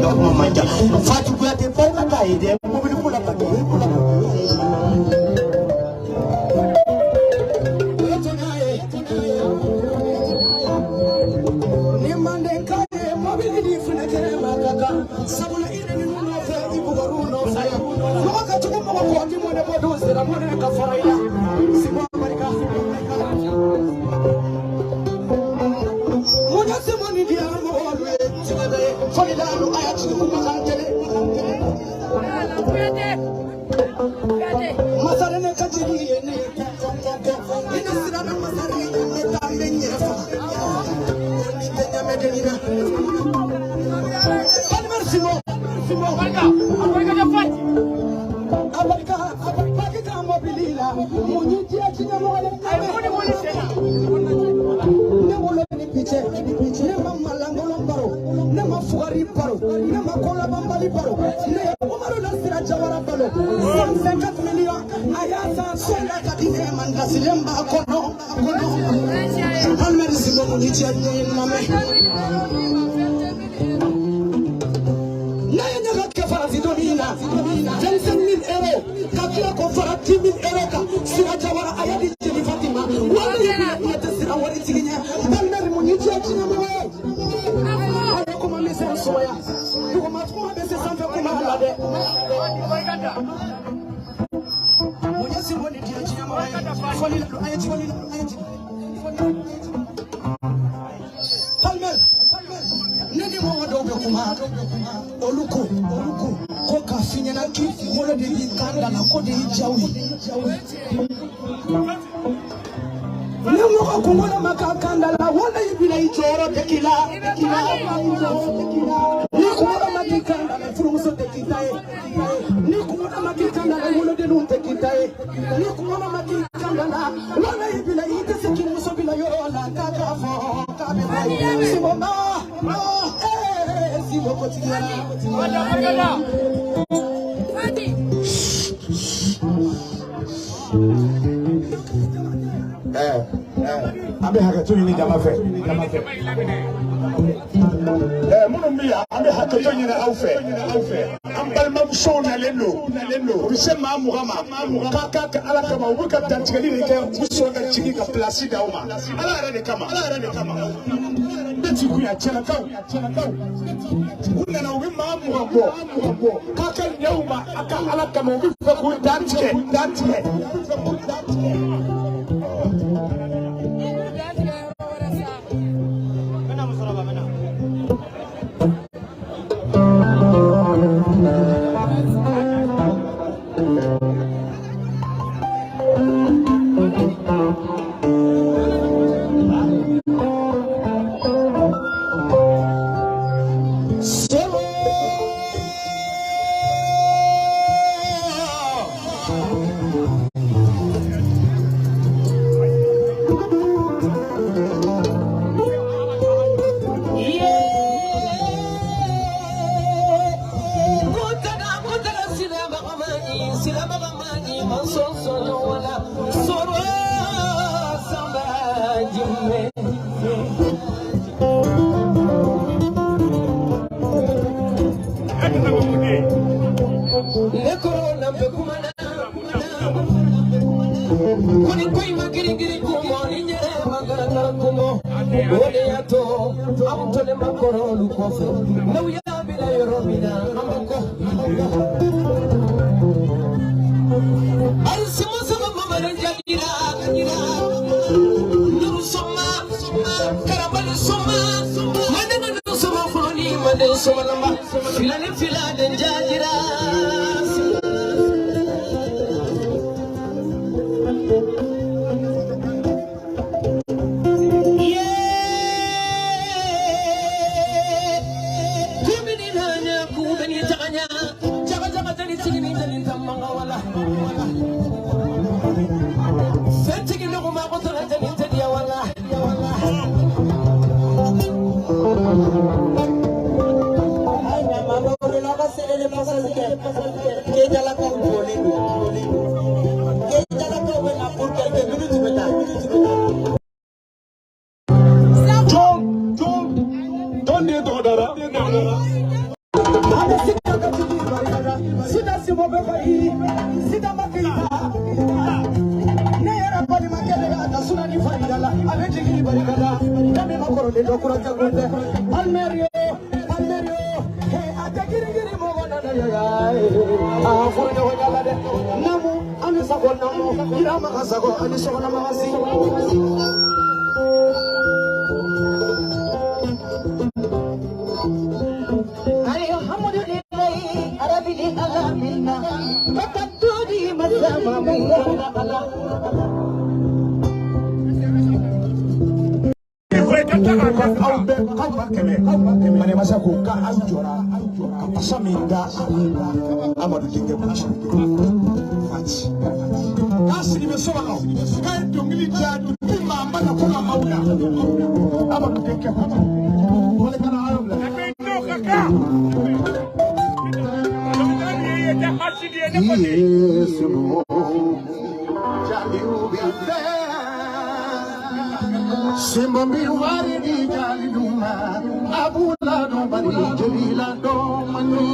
ka kuma manja fatu ku ate pa ka kai de mo bi kula ka de ni mande kai mo bi di funa kere ma ka sabula ire ni no fe ibu garu no fa no ka tu ko mo ko di mo ne mo do sera mo ne ka fa ila si mo marika Simoni dia mo olwe tibebe folidanu ayati ku makantele masare ne kajiri ene ina sirana masare ne tambe nyefa ni tenya medenina simo barka jafati abarika mobilila munyi achinya mo ale ay mo sena ne mama langolo baro ne ma fuari baro ne ma kola bambali baro ne umaro na sira jawara balo 50 million ayasa sonda kadine manda silemba kono almer simo ni tianye mame na yenya ka fara zidonina 25,000 euros kakila ko fara 10,000 euros ka sira jawara ayadi jeli fatima wala ni sira wari tiginya almer munyichi achinya mwe kuma mese soya kuma kuma bese sanfe kuma alade munyasi mboni dia achinya mwe foli la ayati almer nedi mo wadobe kuma oluko ko kafinya na ki mole de kanda na ko de jawi Nemo kumona makakanda la wala ibila ichoro tekila ni kumona makikanda la furuso tekitae ni kumona makikanda la wala de nun tekitae ni kumona makikanda la wala ibila iteseki muso bila yola kakafo kabe simoma simo kotiara wala Fadi abe hakato ni jama fe munumia abe hakato ni aufe ambal mamshona leno bisema mugama kaka ala kama ubuka tantikali ni ke busonga chiki ka placida uma ala rade kama betiku ya chela kau unana ubi mamu wabo kaka nyauma aka ala kama ubi ku dantike befai sida makita ne era bali makele ga suna ni faidala abeje gili barikada dame makoro de dokura tagonde almerio he atakiri giri mogona na ya a furja wajala de namu ani sago namu irama kasago ani sogona mawasi Mane masa ko ka anjora ka pasaminda amadu dinge buchi fati kasi ni mesoba ka ka ndongili jadu mama na kuna mauna amadu dinge buchi wale kana ayobla ndo kaka yes no jali ubi Simba miwari di jali duma abula no bari jalila do mani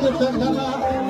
Defendala,